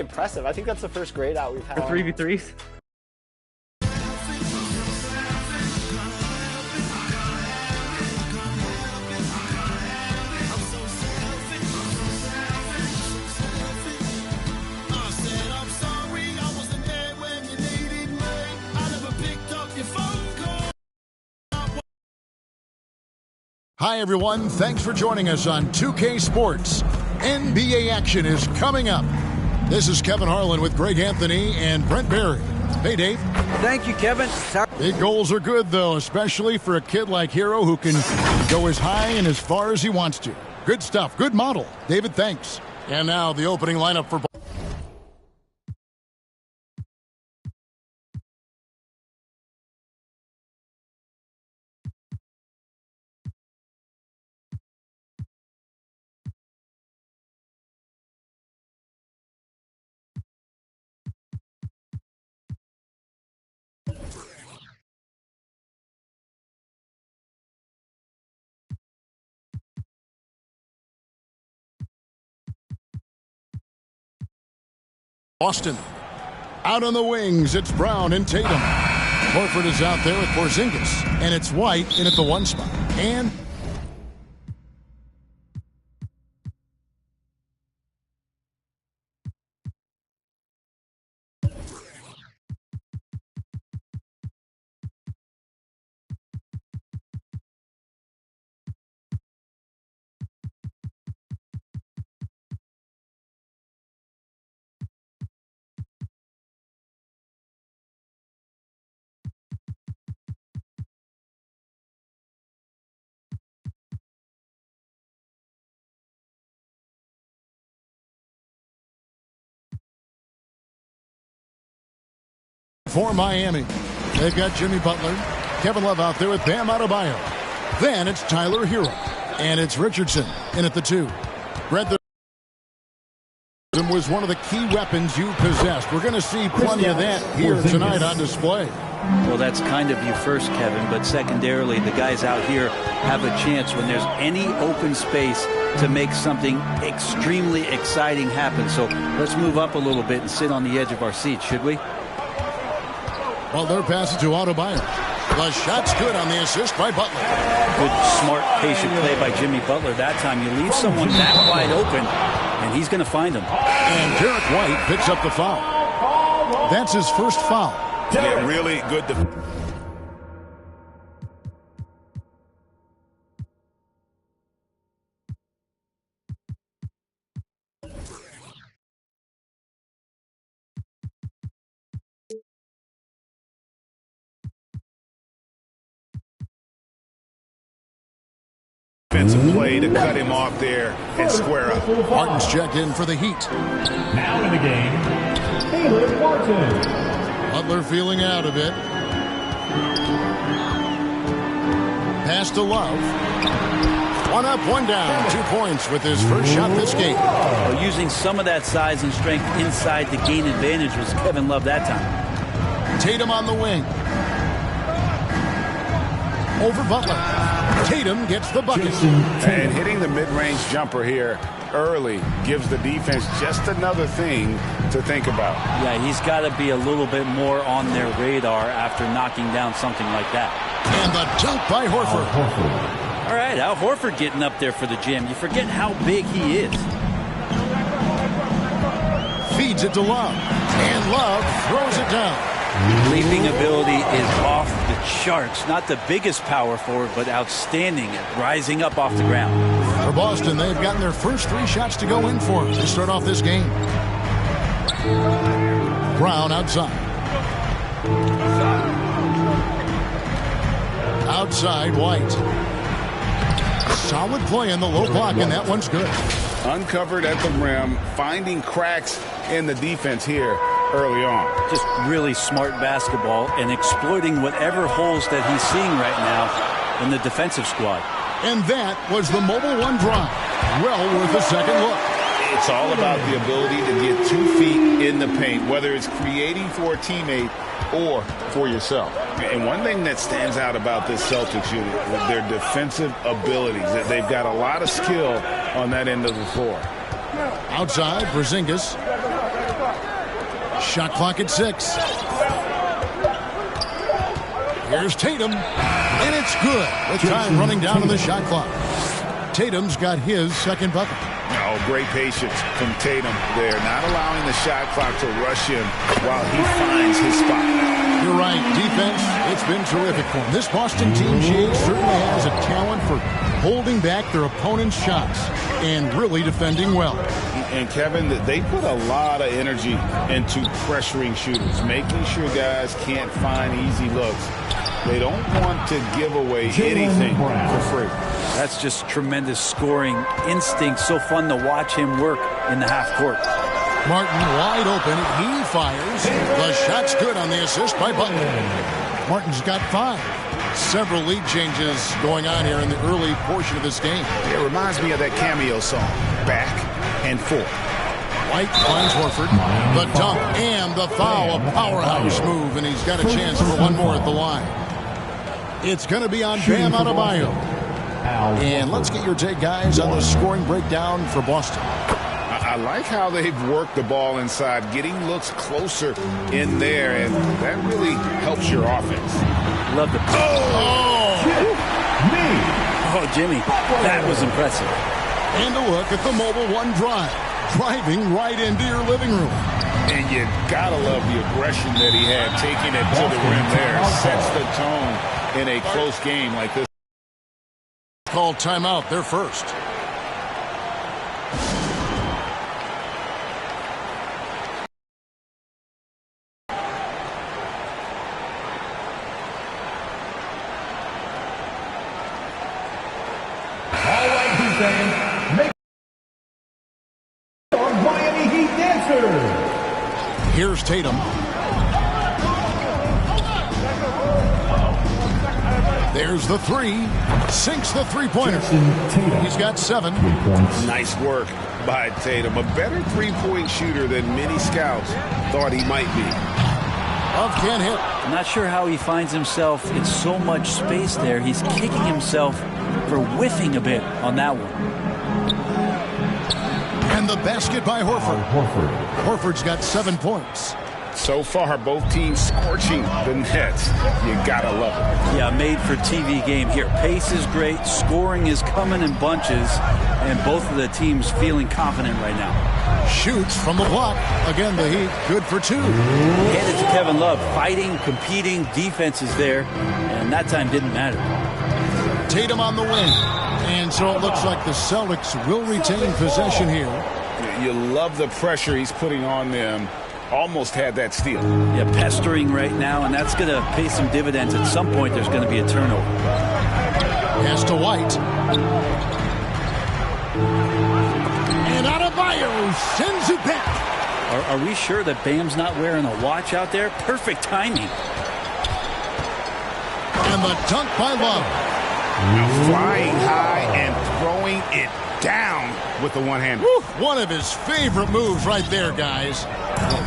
impressive. I think that's the first grade out we've had. For 3v3s? Hi, everyone. Thanks for joining us on 2K Sports. NBA action is coming up. This is Kevin Harlan with Greg Anthony and Brent Barry. Hey, Dave. Thank you, Kevin. Big goals are good, though, especially for a kid like Hero who can go as high and as far as he wants to. Good stuff. Good model. David, thanks. And now the opening lineup for... Boston. Out on the wings, it's Brown and Tatum. Horford is out there with Porzingis. And it's White in at the 1 spot. And... for Miami, they've got Jimmy Butler, Kevin Love out there with Bam Adebayo. Then it's Tyler Hero, and it's Richardson in at the 2. Brett, was one of the key weapons you possessed. We're going to see plenty of that here tonight on display. Well, that's kind of you first, Kevin, but secondarily, the guys out here have a chance when there's any open space to make something extremely exciting happen. So let's move up a little bit and sit on the edge of our seats, should we? Butler passes to Adebayo. The shot's good on the assist by Butler. Good, smart, patient play by Jimmy Butler. That time you leave someone that wide open, and he's going to find him. And Derek White picks up the foul. That's his first foul. Yeah, really good. Defensive play to cut him off there and square up. Martin's checked in for the Heat. Now in the game, Caleb Martin. Butler feeling out of it. Pass to Love. 1 up, 1 down. 2 points with his first shot this game. Well, using some of that size and strength inside to gain advantage was Kevin Love that time. Tatum on the wing. Over Butler. Tatum gets the bucket. And hitting the mid-range jumper here early gives the defense just another thing to think about. Yeah, he's got to be a little bit more on their radar after knocking down something like that. And the dunk by Horford. All right, Al Horford getting up there for the jam. You forget how big he is. Feeds it to Love. And Love throws it down. Leaping ability is off the charts. Not the biggest power forward, but outstanding at rising up off the ground. For Boston, they've gotten their first 3 shots to go in for to start off this game. Brown outside. Outside, White. Solid play in the low block, and that one's good. Uncovered at the rim, finding cracks in the defense here early on. Just really smart basketball and exploiting whatever holes that he's seeing right now in the defensive squad. And that was the Mobile One drive. Well worth a second look. It's all about the ability to get 2 feet in the paint, whether it's creating for a teammate or for yourself. And one thing that stands out about this Celtics unit is their defensive abilities. They've got a lot of skill on that end of the floor. Outside, Porzingis. Shot clock at 6. Here's Tatum, and it's good. With time running down to the shot clock. Tatum's got his second bucket. Oh, great patience from Tatum there, not allowing the shot clock to rush him while he finds his spot. You're right. Defense, it's been terrific for him. This Boston team, Jay, certainly has a talent for holding back their opponent's shots and really defending well. And, Kevin, they put a lot of energy into pressuring shooters, making sure guys can't find easy looks. They don't want to give away anything for free. That's just tremendous scoring instinct. So fun to watch him work in the half court. Martin wide open. He fires. The shot's good on the assist by Butler. Martin's got 5. Several lead changes going on here in the early portion of this game. It reminds me of that cameo song, Back and Forth. White finds Horford. The dunk and the foul. A powerhouse move, and he's got a chance for one more at the line. It's going to be on Bam Adebayo. And let's get your take, guys, on the scoring breakdown for Boston. I like how they've worked the ball inside, getting looks closer in there, and that really helps your offense. Love the Jimmy, that was impressive. And a look at the Mobile One drive, driving right into your living room. And you gotta love the aggression that he had, taking it to the rim there. Sets the tone in a close game like this. Called timeout, they're first. All right, defense. Make Miami Heat dancer. Here's Tatum. There's the 3. Sinks the three-pointer. He's got 7. Nice work by Tatum. A better three-point shooter than many scouts thought he might be. Love can't hit. I'm not sure how he finds himself in so much space there. He's kicking himself for whiffing a bit on that one. And the basket by Horford. Horford's got 7 points. So far, both teams scorching the nets. You gotta love it. Yeah, made for TV game here. Pace is great. Scoring is coming in bunches. And both of the teams feeling confident right now. Shoots from the block. Again, the Heat good for 2. Hand it to Kevin Love. Fighting, competing, defense is there. And that time didn't matter. Tatum on the wing. And so it looks like the Celtics will retain possession here. You love the pressure he's putting on them. Almost had that steal. Yeah, pestering right now, and that's going to pay some dividends. At some point, there's going to be a turnover. Pass to White. And Adebayo sends it back. Are we sure that Bam's not wearing a watch out there? Perfect timing. And the dunk by Love. Flying high and throwing it down with the one-hand. One of his favorite moves right there, guys.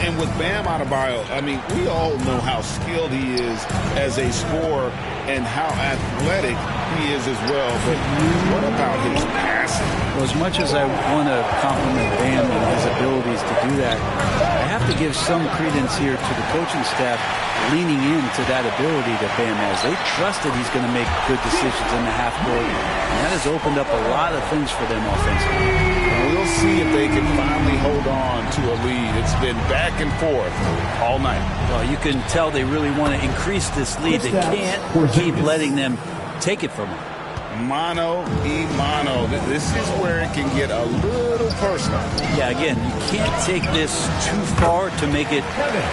And with Bam Adebayo, I mean, we all know how skilled he is as a scorer and how athletic he is as well. But what about his passing? Well, as much as I want to compliment Bam and his abilities to do that, I have to give some credence here to the coaching staff leaning into that ability that Bam has. They trust that he's going to make good decisions in the half court, and that has opened up a lot of things for them offensively. We'll see if they can finally hold on to a lead. It's been back and forth all night. Well, you can tell they really want to increase this lead. They can't keep letting them take it from them. Mano y mano. This is where it can get a little personal. Yeah, again, you can't take this too far to make it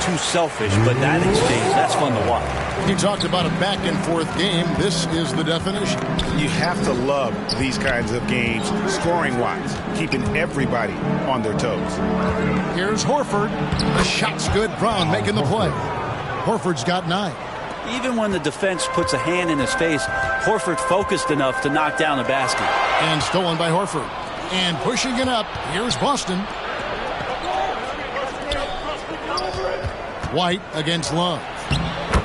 too selfish, but that exchange, that's fun to watch. He talked about a back-and-forth game. This is the definition. You have to love these kinds of games, scoring-wise, keeping everybody on their toes. Here's Horford. The shot's good. Brown making the play. Horford's got 9. Even when the defense puts a hand in his face, Horford focused enough to knock down the basket. And stolen by Horford. And pushing it up, here's Boston. White against Love.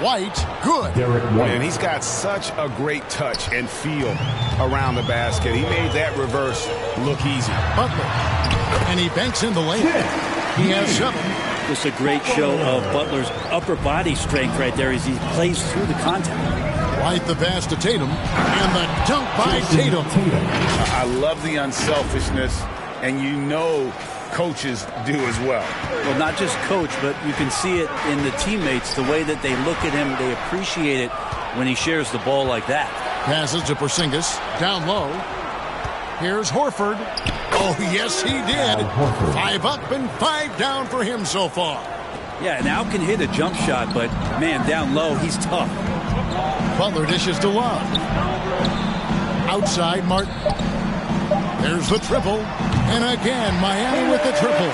White, good. And he's got such a great touch and feel around the basket. He made that reverse look easy. Butler. And he banks in the lane. He has 7. Just a great show of Butler's upper body strength right there as he plays through the contact. White the pass to Tatum, and the dunk by Tatum. I love the unselfishness, and you know coaches do as well. Well, not just coach, but you can see it in the teammates, the way that they look at him. They appreciate it when he shares the ball like that. Passes to Porzingis, down low. Here's Horford. Oh, yes, he did. 5 up and 5 down for him so far. Yeah, now can hit a jump shot, but, man, down low, he's tough. Butler dishes to Love. Outside, Martin. There's the triple. And again, Miami with the triple.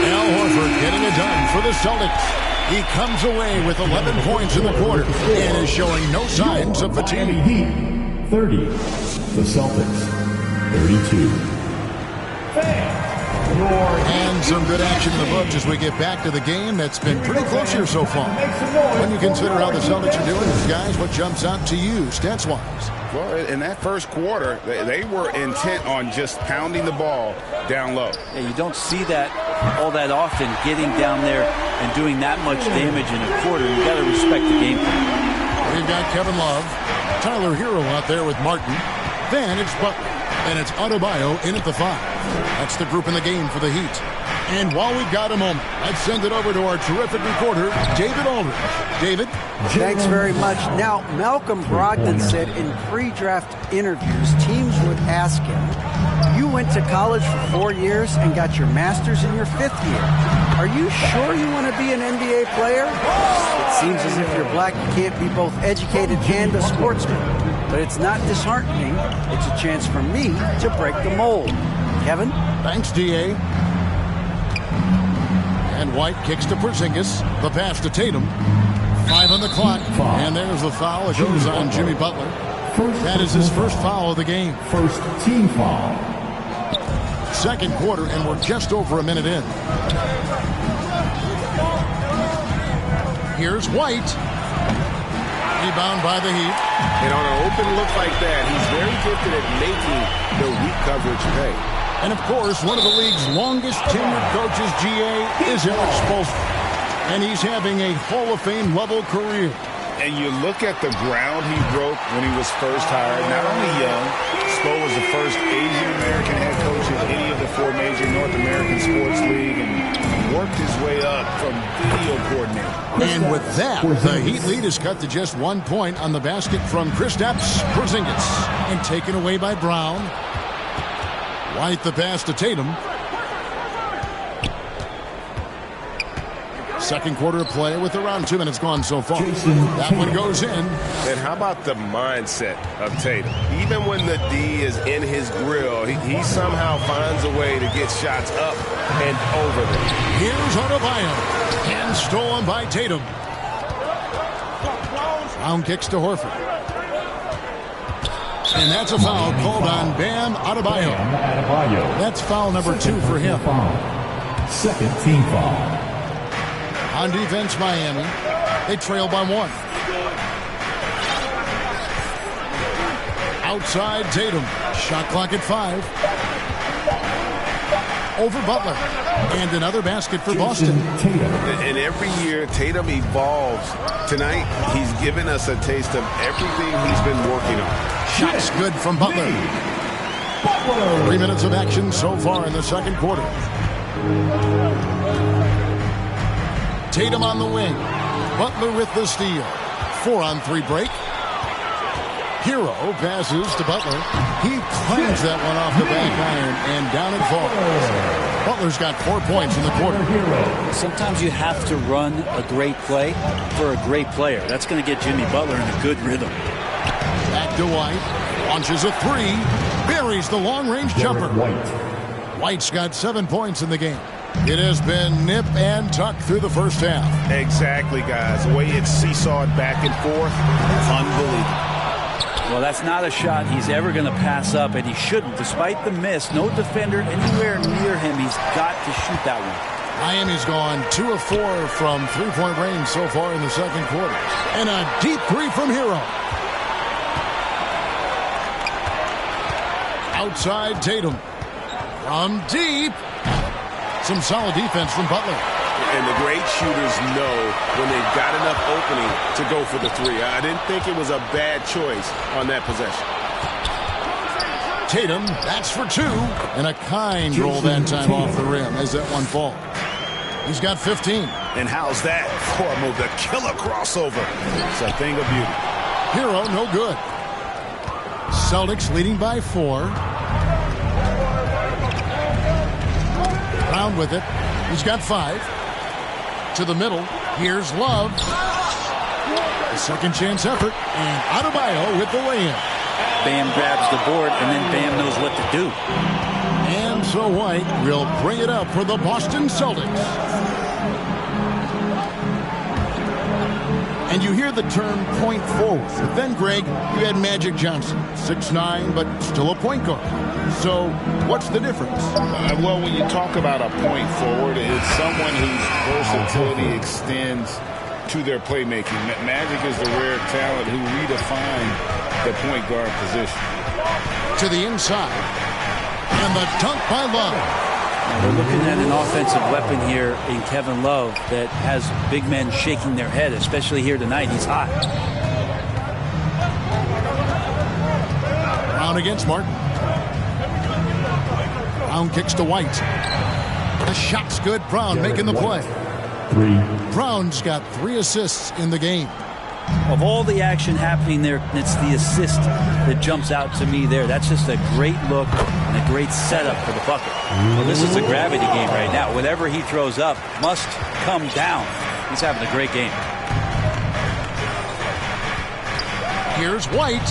Al Horford getting it done for the Celtics. He comes away with 11 points in the quarter and is showing no signs of fatigue. Heat 30. The Celtics 32. And some good action in the books as we get back to the game that's been pretty close here so far. When you consider how the Celtics are doing, guys, what jumps out to you stats-wise? Well, in that first quarter, they were intent on just pounding the ball down low. Yeah, you don't see that all that often, getting down there and doing that much damage in a quarter. You got to respect the game plan. We've got Kevin Love, Tyler Hero out there with Martin. Then it's Butler, and it's Adebayo in at the 5. That's the group in the game for the Heat. And while we've got a moment, let's send it over to our terrific reporter, David Aldridge. David? Thanks very much. Now, Malcolm Brogdon said in pre-draft interviews, teams would ask him, you went to college for 4 years and got your master's in your 5th year. Are you sure you want to be an NBA player? It seems as if you're black, you can't be both educated and a sportsman. But it's not disheartening. It's a chance for me to break the mold. Kevin? Thanks, D.A. And White kicks to Porzingis. The pass to Tatum. 5 on the clock. And there's the foul. It goes on Jimmy Butler. That is his first foul of the game. First team foul. Second quarter, and we're just over a minute in. Here's White. Rebound by the Heat. And on an open look like that, he's very gifted at making the weak coverage pay. And, of course, one of the league's longest tenured coaches, G.A., is Eric Spoelstra. And he's having a Hall of Fame level career. And you look at the ground he broke when he was first hired. Not only young, Spo was the first Asian American head coach of any of the 4 major North American sports league and worked his way up from video coordinator. And with that, the Heat lead is cut to just 1 point on the basket from Kristaps Porzingis. And taken away by Brown. White the pass to Tatum. Second quarter of play with around 2 minutes gone so far. That one goes in. And how about the mindset of Tatum? Even when the D is in his grill, he somehow finds a way to get shots up and over them. Here's Adebayo. And stolen by Tatum. Brown kicks to Horford. And that's a foul called on Bam Adebayo. That's foul number 2 for him. Second team foul. On defense, Miami. They trail by 1. Outside, Tatum. Shot clock at 5. Over Butler. And another basket for Boston. And every year, Tatum evolves. Tonight, he's given us a taste of everything he's been working on. Shots good from Butler. 3 minutes of action so far in the second quarter. Tatum on the wing. Butler with the steal. 4-on-3 break. Hero passes to Butler. He claims that one off the back iron, and down it falls. Butler's got 4 points in the quarter. Sometimes you have to run a great play for a great player. That's going to get Jimmy Butler in a good rhythm. Back to White. Launches a 3. Buries the long-range jumper. White's got 7 points in the game. It has been nip and tuck through the first half. Exactly, guys. The way it's seesawed back and forth, unbelievable. Well, that's not a shot he's ever going to pass up, and he shouldn't. Despite the miss, no defender anywhere near him. He's got to shoot that one. Miami's gone 2 of 4 from 3-point range so far in the second quarter. And a deep 3 from Hero. Outside Tatum. From deep. Some solid defense from Butler. And the great shooters know when they've got enough opening to go for the three. I didn't think it was a bad choice on that possession. Tatum, that's for two. And a kind roll that time off the rim as that one falls. He's got 15. And how's that for a move? The killer crossover. It's a thing of beauty. Hero, no good. Celtics leading by 4. Brown with it. He's got 5. To the middle. Here's Love. A second chance effort. And Adebayo with the lay-in. Bam grabs the board, and then Bam knows what to do. And so White will bring it up for the Boston Celtics. And you hear the term point forward. But then, Greg, you had Magic Johnson, 6'9", but still a point guard. So what's the difference? Well, when you talk about a point forward, it's someone whose versatility extends to their playmaking. Magic is the rare talent who redefined the point guard position. To the inside. And the dunk by Love. We're looking at an offensive weapon here in Kevin Love that has big men shaking their head, especially here tonight. He's hot. Brown against Martin. Brown kicks to White. The shot's good. Brown making the play. Brown's got 3 assists in the game. Of all the action happening there, it's the assist that jumps out to me there. That's just a great look and a great setup for the bucket. Well, this is a gravity game right now. Whatever he throws up must come down. He's having a great game. Here's White.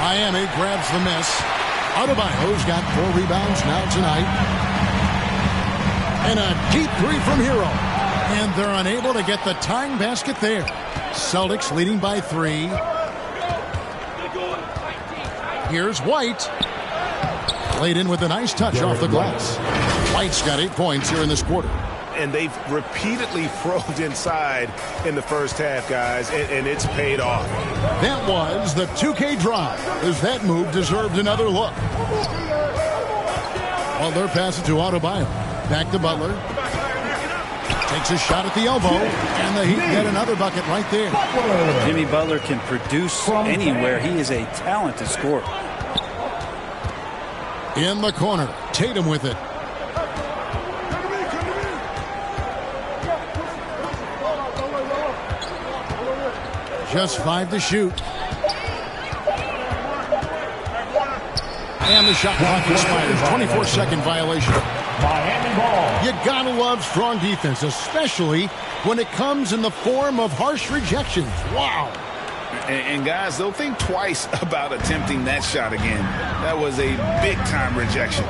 Miami grabs the miss. Adebayo's got 4 rebounds now tonight. And a deep 3 from Hero. And they're unable to get the tying basket there. Celtics leading by 3. Here's White. Laid in with a nice touch off the glass. White's got 8 points here in this quarter. And they've repeatedly probed inside in the first half, guys, and it's paid off. That was the 2K drive, as that move deserved another look. Butler passes to Adebayo. Back to Butler. Takes a shot at the elbow, and the Heat get another bucket right there. Jimmy Butler can produce anywhere. He is a talented scorer. In the corner, Tatum with it. Just 5 to shoot. And the shot clock expires. 24-second violation. Miami ball. You gotta love strong defense, especially when it comes in the form of harsh rejections. Wow. And guys, they'll think twice about attempting that shot again. That was a big-time rejection.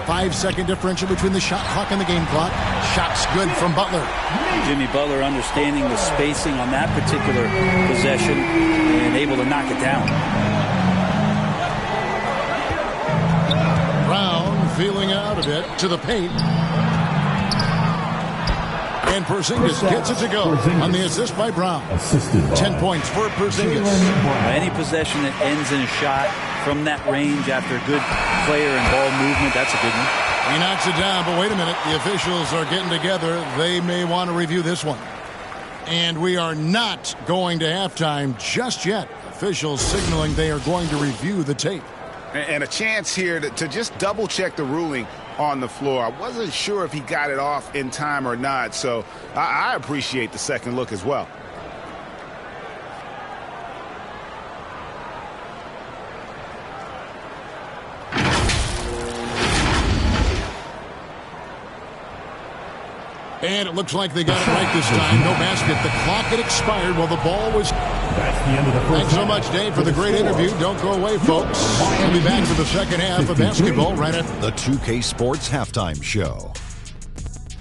5-second differential between the shot clock and the game clock. Shot's good from Butler. Jimmy Butler understanding the spacing on that particular possession and able to knock it down. Brown feeling out a bit to the paint. And Porzingis gets it to go on the assist by Brown. 10 points for Porzingis. Any possession that ends in a shot from that range after good player and ball movement, that's a good one. He knocks it down, but wait a minute. The officials are getting together. They may want to review this one. And we are not going to halftime just yet. Officials signaling they are going to review the tape. And a chance here to just double-check the ruling on the floor. I wasn't sure if he got it off in time or not, so I appreciate the second look as well. And it looks like they got it right this time. No basket. The clock had expired while the ball was... That's the end of the first. Thanks so much, Dave, for the great interview. Don't go away, folks. We'll be back for the second half of basketball right at the 2K Sports Halftime Show.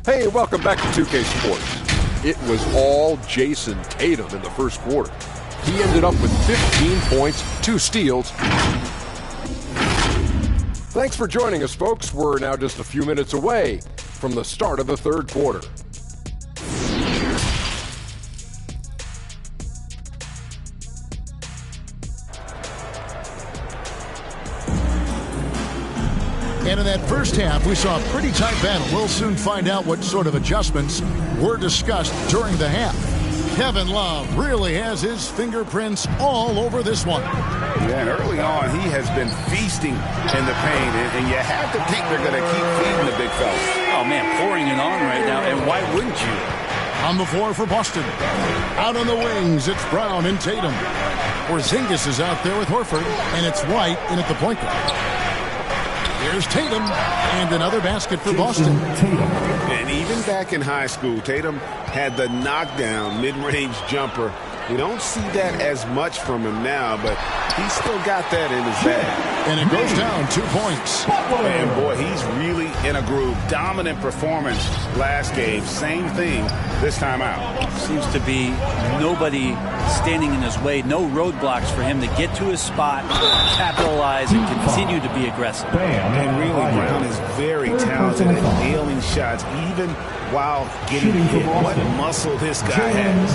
Hey, welcome back to 2K Sports. It was all Jason Tatum in the first quarter. He ended up with 15 points, 2 steals. Thanks for joining us, folks. We're now just a few minutes away from the start of the third quarter. And in in that first half, we saw a pretty tight battle. We'll soon find out what sort of adjustments were discussed during the half. Kevin Love really has his fingerprints all over this one. Yeah, and early on, he has been feasting in the paint, and you have to think they're going to keep feeding the big fella. Oh, man, pouring it on right now, and why wouldn't you? On the floor for Boston. Out on the wings, it's Brown and Tatum. Porzingis is out there with Horford, and it's White in at the point guard. Here's Tatum, and another basket for Boston. And even back in high school, Tatum had the knockdown mid-range jumper. We don't see that as much from him now, but he's still got that in his bag. And it goes down 2 points. And boy, he's really in a groove. Dominant performance last game. Same thing this time out. Seems to be nobody standing in his way. No roadblocks for him to get to his spot, capitalize, and continue to be aggressive. And really, Brown is very talented at nailing shots, even while getting hit. What muscle this guy has.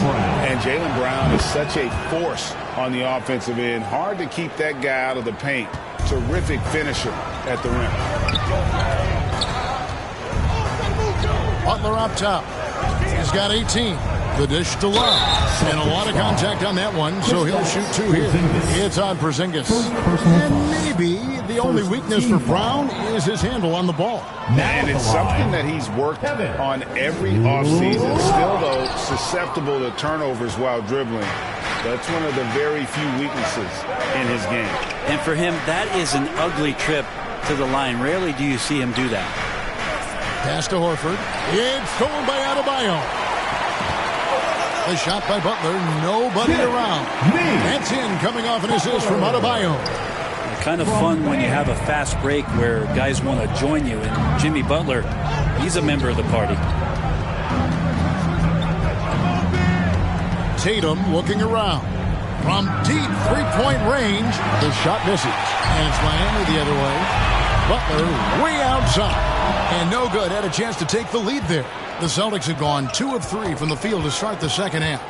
And Jaylen Brown is such a force on the offensive end. Hard to keep that guy out of the paint. Terrific finisher at the rim. Butler up top. He's got 18. The dish to Love. And a lot of contact on that one, so he'll shoot 2 here. It's on Porzingis. And maybe the only weakness for Brown is his handle on the ball. And it's something that he's worked on every offseason. Still, though, susceptible to turnovers while dribbling. That's one of the very few weaknesses in his game. And for him, that is an ugly trip to the line. Rarely do you see him do that. Pass to Horford. It's stolen by Adebayo. The shot by Butler. Nobody around. That's in, coming off an assist from Adebayo. Kind of fun when you have a fast break where guys want to join you. And Jimmy Butler, he's a member of the party. Tatum looking around. From deep three-point range, the shot misses. And it's Miami the other way. Butler way outside. And no good. Had a chance to take the lead there. The Celtics have gone 2 of 3 from the field to start the second half.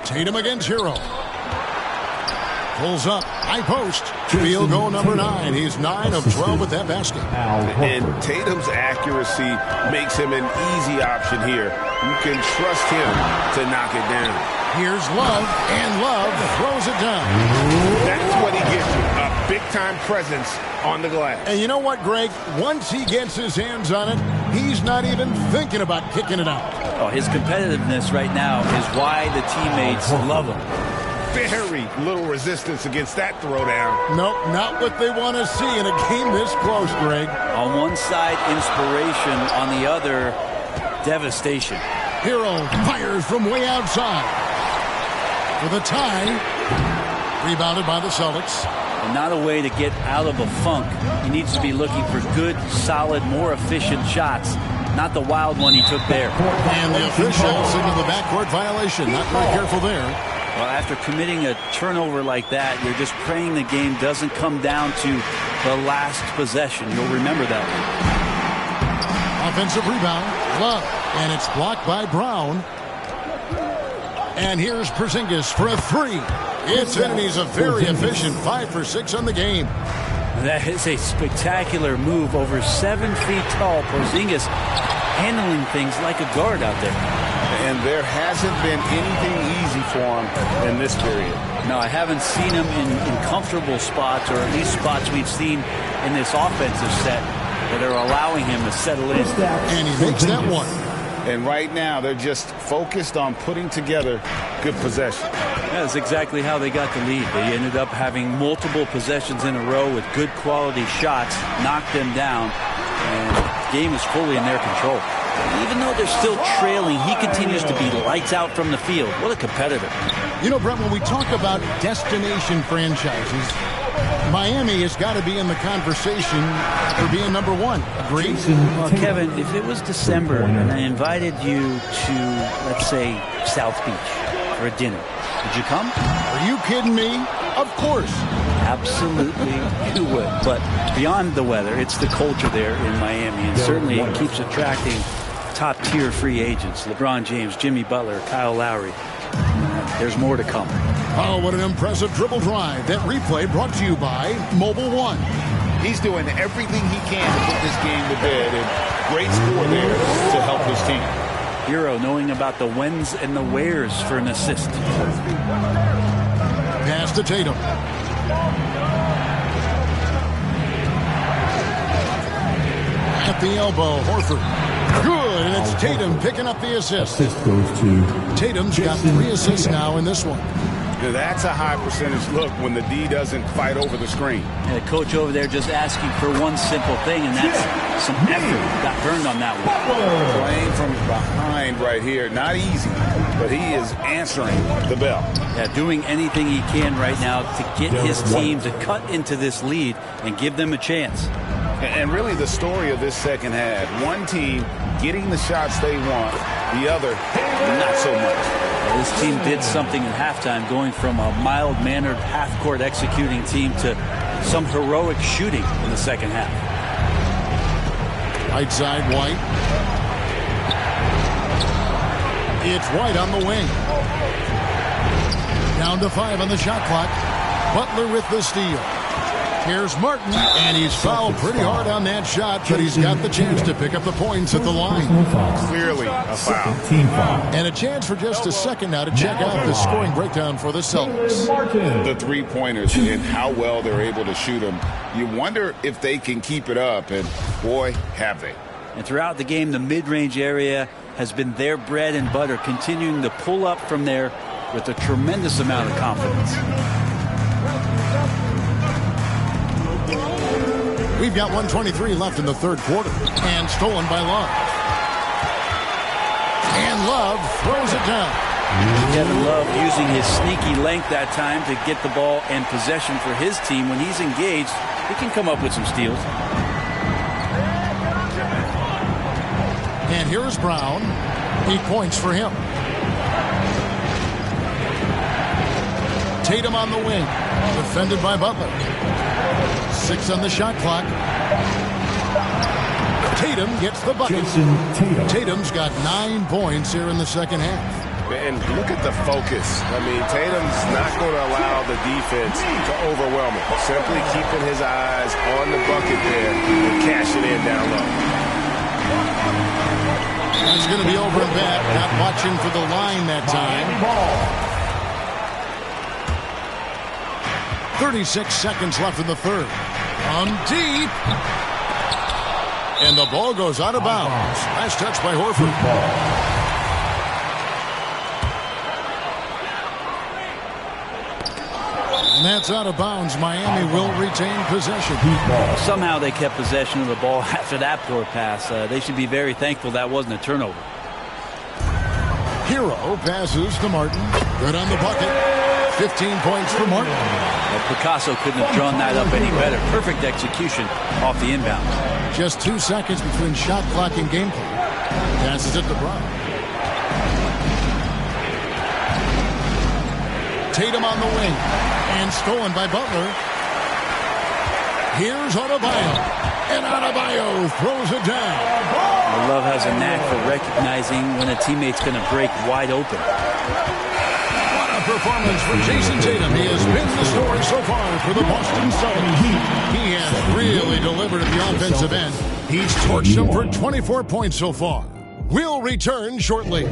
Tatum against Hero. Pulls up. High post. Field goal number 9. He's 9 of 12 with that basket. And Tatum's accuracy makes him an easy option here. You can trust him to knock it down. Here's Love, and Love throws it down. That's what he gives you, a big-time presence on the glass. And you know what, Greg? Once he gets his hands on it, he's not even thinking about kicking it out. Oh, his competitiveness right now is why the teammates love him. Very little resistance against that throwdown. Nope, not what they want to see in a game this close, Greg. On one side, inspiration. On the other, devastation. Hero fires from way outside. With a tie. Rebounded by the Celtics. And not a way to get out of a funk. He needs to be looking for good, solid, more efficient shots. Not the wild one he took there. And the official signaled the backcourt violation. Not very careful there. Well, after committing a turnover like that, you're just praying the game doesn't come down to the last possession. You'll remember that. Offensive rebound. Love. And it's blocked by Brown. And here's Porzingis for a 3. It's in, and he's a very efficient 5 for 6 on the game. That is a spectacular move. Over 7 feet tall. Porzingis handling things like a guard out there. And there hasn't been anything easy for him in this period. No, I haven't seen him in comfortable spots, or at least spots we've seen in this offensive set that are allowing him to settle in. And he makes that one. And right now, they're just focused on putting together good possession. That's exactly how they got the lead. They ended up having multiple possessions in a row with good quality shots, knocked them down, and the game is fully in their control. Even though they're still trailing, he continues to be lights out from the field. What a competitor. You know, Brett, when we talk about destination franchises, Miami has got to be in the conversation for being number 1. Agree? Well, Kevin, if it was December and I invited you to, let's say, South Beach for a dinner, would you come? Are you kidding me? Of course. Absolutely, you would. But beyond the weather, it's the culture there in Miami, and certainly it keeps attracting top-tier free agents. LeBron James, Jimmy Butler, Kyle Lowry. There's more to come. Oh, what an impressive dribble drive. That replay brought to you by Mobile One. He's doing everything he can to put this game to bed, and great score there to help his team. Hero knowing about the whens and the wheres for an assist. Pass to Tatum. At the elbow, Horford. Good, and it's Tatum picking up the assist. Assist goes to Tatum's got 3 assists now in this one. That's a high percentage look when the D doesn't fight over the screen. And the coach over there just asking for one simple thing, and that's some effort. Got burned on that one. Playing from behind right here. Not easy, but he is answering the bell. Yeah, doing anything he can right now to get his team to cut into this lead and give them a chance. And really the story of this second half, one team getting the shots they want, the other not so much. Well, this team did something at halftime, going from a mild-mannered half-court executing team to some heroic shooting in the second half. Right side, White. It's White on the wing. Down to 5 on the shot clock. Butler with the steal. Here's Martin, and he's fouled pretty hard on that shot, but he's got the chance to pick up the points at the line. Clearly a foul. And a chance for just a second now to check out the scoring breakdown for the Celtics. The three-pointers and how well they're able to shoot them. You wonder if they can keep it up, and boy, have they. And throughout the game, the mid-range area has been their bread and butter, continuing to pull up from there with a tremendous amount of confidence. We've got 1:23 left in the third quarter, and stolen by Love. And Love throws it down. Kevin Love using his sneaky length that time to get the ball and possession for his team. When he's engaged, he can come up with some steals. And here's Brown. 8 points for him. Tatum on the wing. Defended by Butler. 6 on the shot clock. Tatum gets the bucket. Tatum's got 9 points here in the second half. And look at the focus. I mean, Tatum's not going to allow the defense to overwhelm him. Simply keeping his eyes on the bucket there and cashing in down low. That's going to be over and back. Not watching for the line that time. 36 seconds left in the third. On deep. And the ball goes out of bounds. Last touch by Horford. And that's out of bounds. Miami will retain possession. Somehow they kept possession of the ball after that poor pass. They should be very thankful that wasn't a turnover. Hero passes to Martin. Good on the bucket. 15 points for Martin. Well, Picasso couldn't have drawn that up any better. Perfect execution off the inbound. Just 2 seconds between shot clock and game clock. Passes it to Brown. Tatum on the wing. And stolen by Butler. Here's Adebayo. And Adebayo throws it down. Love has a knack for recognizing when a teammate's going to break wide open. What a performance for Jason Tatum. He has been the story so far for the Boston Celtics. He has really delivered at the offensive end. He's torched them for 24 points so far. We'll return shortly.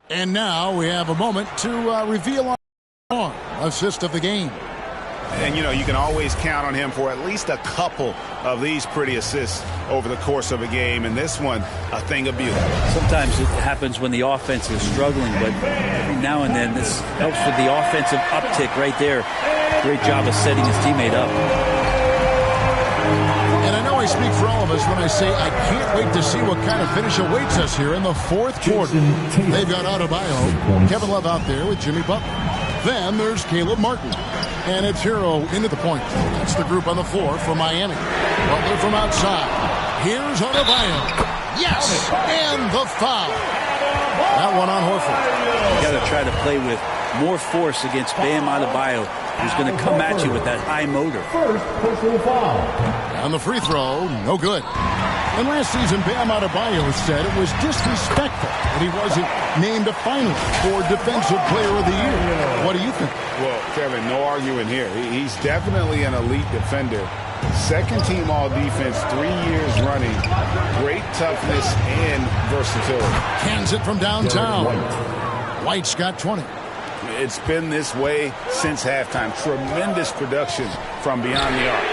And now we have a moment to reveal our assist of the game. And, you know, you can always count on him for at least a couple of these pretty assists over the course of a game. And this one, a thing of beauty. Sometimes it happens when the offense is struggling, but every now and then this helps with the offensive uptick right there. Great job of setting his teammate up. And I know I speak for all of us when I say I can't wait to see what kind of finish awaits us here in the fourth quarter. They've got Adebayo, Kevin Love out there with Jimmy Butler. Then there's Caleb Martin. And it's Hero into the point. That's the group on the floor for Miami. Butler from outside. Here's Adebayo. Yes! And the foul. That one on Horford. You got to try to play with more force against Bam Adebayo, who's going to come at you with that high motor. First personal foul. On the free throw, no good. And last season, Bam Adebayo said it was disrespectful that he wasn't named a finalist for Defensive Player of the Year. What do you think? Well, Kevin, no arguing here. He's definitely an elite defender. Second team all defense 3 years running. Great toughness and versatility. Cans it from downtown. White's got 20. It's been this way since halftime. Tremendous production from beyond the arc.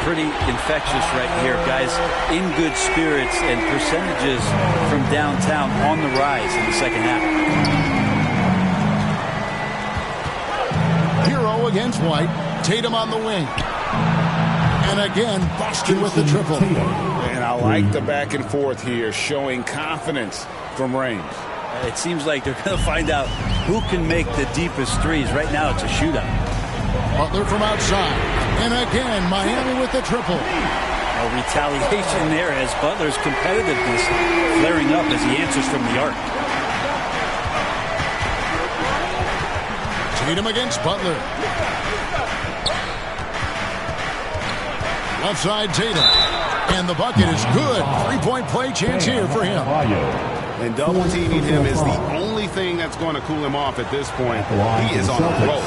Pretty infectious right here, guys. In good spirits and percentages from downtown on the rise in the second half. Hero against White. Tatum on the wing. And again, Boston with the triple. And I like the back and forth here, showing confidence from range. It seems like they're going to find out who can make the deepest threes. Right now, it's a shootout. Butler from outside. And again, Miami with the triple. A retaliation there as Butler's competitiveness flaring up as he answers from the arc. Tatum against Butler. Left side, Tatum. And the bucket is good. Three-point play chance here for him. And double teaming him is the only thing that's going to cool him off at this point. He is on a roll.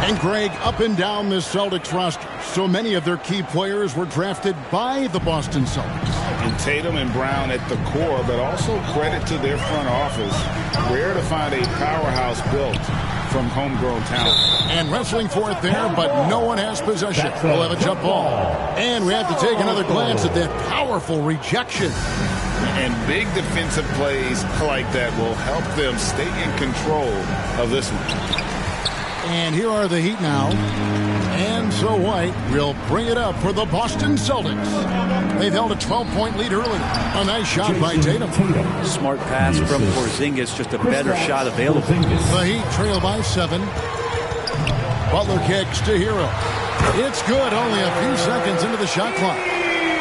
And Greg, up and down this Celtics roster, so many of their key players were drafted by the Boston Celtics. And Tatum and Brown at the core, but also credit to their front office. Rare to find a powerhouse built from homegrown talent. And wrestling for it there, but no one has possession. We'll have a jump ball. And we have to take another glance at that powerful rejection. And big defensive plays like that will help them stay in control of this one. And here are the Heat now. And so White will bring it up for the Boston Celtics. They've held a 12-point lead early. A nice shot by Tatum. Smart pass from Porzingis, just a better shot available. The Heat trail by 7. Butler kicks to Hero. It's good, only a few seconds into the shot clock.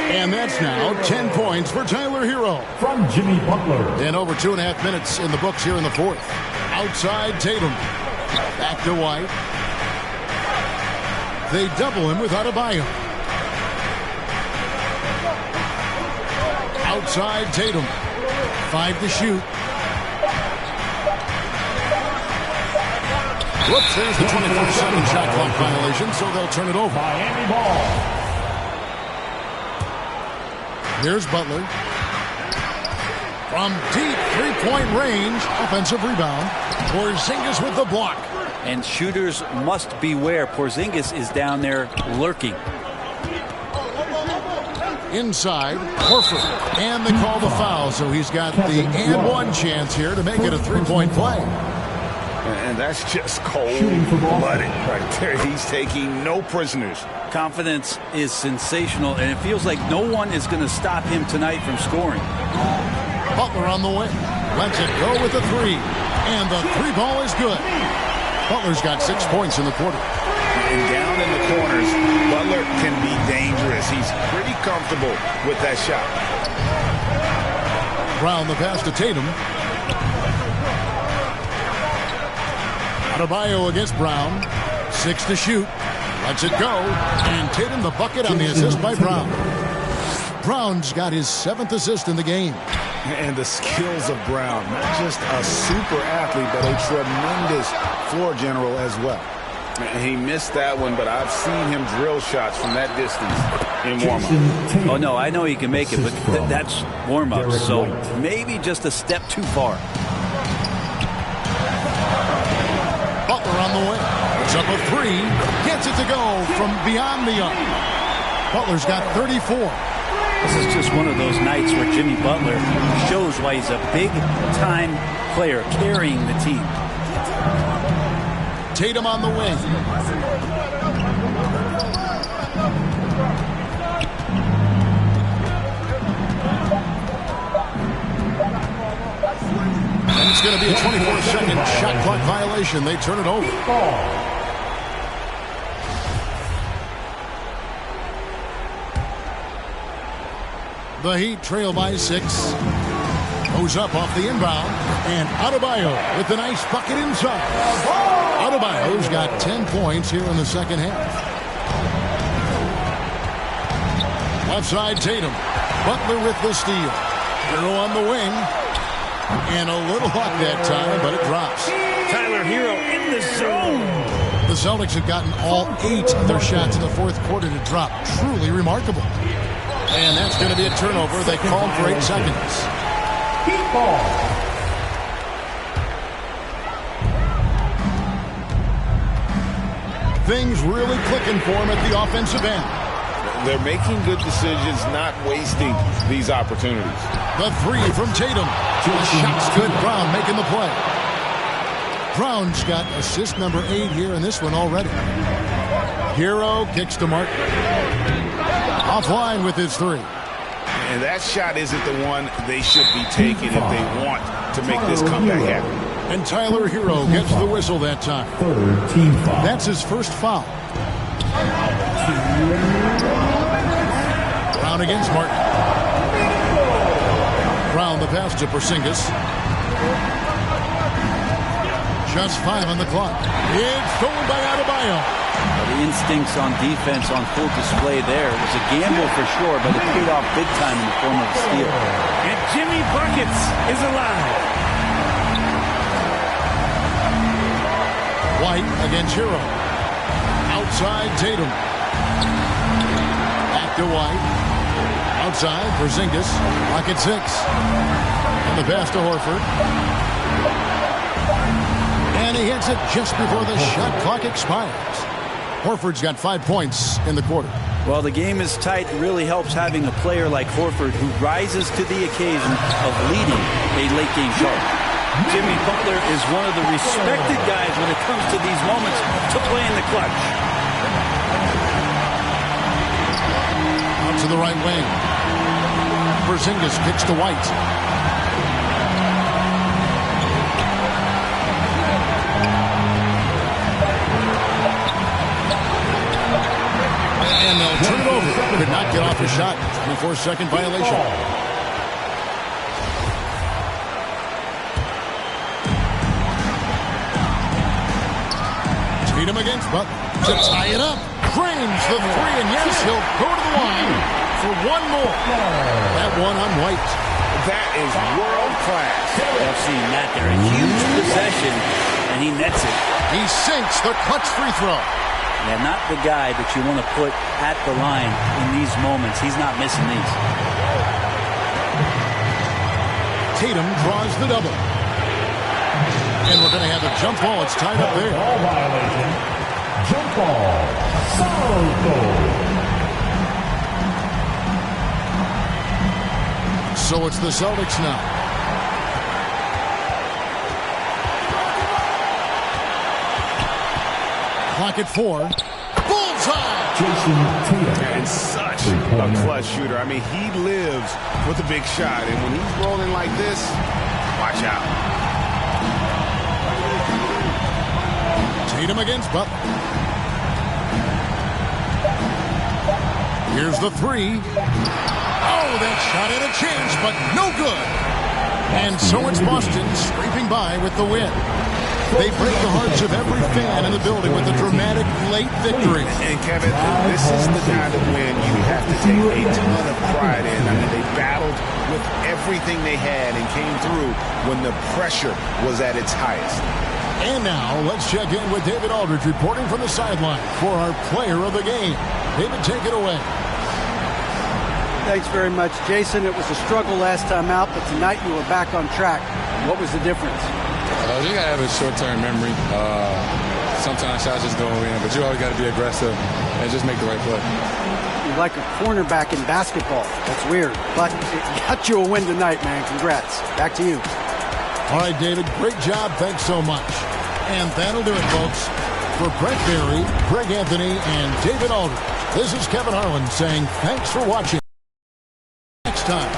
And that's now 10 points for Tyler Hero. From Jimmy Butler. And over 2.5 minutes in the books here in the fourth. Outside Tatum. Back to White. They double him with Adebayo. Outside Tatum. 5 to shoot. Whoops, there's the 24-second shot clock violation, so they'll turn it over. Miami ball. Here's Butler. From deep three-point range, offensive rebound. Porzingis with the block. And shooters must beware. Porzingis is down there lurking. Inside, Horford. And they call the foul, so he's got the and-one chance here to make it a three-point play. And that's just cold-blooded right there. He's taking no prisoners. Confidence is sensational, and it feels like no one is going to stop him tonight from scoring. Butler on the wing. Lets it go with the three. And the three ball is good. Butler's got 6 points in the quarter. And down in the corners, Butler can be dangerous. He's pretty comfortable with that shot. Brown the pass to Tatum. Adebayo against Brown. 6 to shoot. Lets it go. And Tatum the bucket on the assist by Brown. Brown's got his 7th assist in the game. And the skills of Brown. Not just a super athlete, but a tremendous floor general as well. He missed that one, but I've seen him drill shots from that distance in warm-up. Oh, no, I know he can make it, but that's warm-up. So maybe just a step too far. Butler on the way. It's up a 3. Gets it to go from beyond the arc. Butler's got 34. This is just one of those nights where Jimmy Butler shows why he's a big-time player carrying the team. Tatum on the wing. And it's going to be a 24-second shot clock violation. They turn it over. The Heat trail by 6. Goes up off the inbound. And Adebayo with the nice bucket inside. Adebayo's got 10 points here in the second half. Outside Tatum. Butler with the steal. Hero on the wing. And a little luck that time, but it drops. Tyler Hero in the zone. The Celtics have gotten all 8 of their shots in the fourth quarter to drop. Truly remarkable. And that's going to be a turnover. They called for 8 seconds. Heat ball. Things really clicking for him at the offensive end. They're making good decisions, not wasting these opportunities. The 3 from Tatum. The shot's good. Brown making the play. Brown's got assist number 8 here in this one already. Hero kicks to Martin. Offline with his 3. And that shot isn't the one they should be taking if they want to make this comeback happen. And Tyler Hero gets the whistle that time. Third team foul. That's his first foul. Brown against Martin. Brown the pass to Porzingis. Just 5 on the clock. It's stolen by Adebayo. The instincts on defense on full display there. It was a gamble for sure, but it paid off big time in the form of a steal. And Jimmy Buckets is alive. White against Hero. Outside Tatum. Back to White. Outside Porzingis. Pocket 6. And the pass to Horford. And he hits it just before the shot clock expires. Horford's got 5 points in the quarter. Well, the game is tight. It really helps having a player like Horford who rises to the occasion of leading a late-game charge. Jimmy Butler is one of the respected guys when it comes to these moments to play in the clutch. Out to the right wing. Porzingis kicks to White. And they'll turn it over. Could not get off a shot. 24-second violation. Tatum against Butler to tie it up. Cranes the 3, and yes, he'll go to the line for one more. That one on White. That is world class. I've seen that there. A huge possession, and he nets it. He sinks the clutch free throw. Yeah, not the guy that you want to put at the line in these moments. He's not missing these. Tatum draws the double. And we're going to have a jump ball. It's tied up there. Ball violation. Jump ball. Foul goal. So it's the Celtics now. Clock at 4. Bullseye! Jason Tatum. And such a clutch shooter. I mean, he lives with a big shot. And when he's rolling like this, watch out. Tatum against Butler. Here's the 3. Oh, that shot had a chance, but no good. And so it's Boston scraping by with the win. They break the hearts of every fan in the building with a dramatic late victory. And Kevin, this is the kind of win you have to take a ton of pride in. I mean, they battled with everything they had and came through when the pressure was at its highest. And now let's check in with David Aldridge reporting from the sideline for our player of the game. David, take it away. Thanks very much, Jason. It was a struggle last time out, but tonight you were back on track. What was the difference? You got to have a short-term memory. Sometimes shots just go in, but you always got to be aggressive and just make the right play. You're like a cornerback in basketball. That's weird, but it got you a win tonight, man. Congrats. Back to you. All right, David, great job. Thanks so much. And that'll do it, folks. For Brett Berry, Greg Anthony, and David Aldridge, this is Kevin Harlan saying thanks for watching. Next time.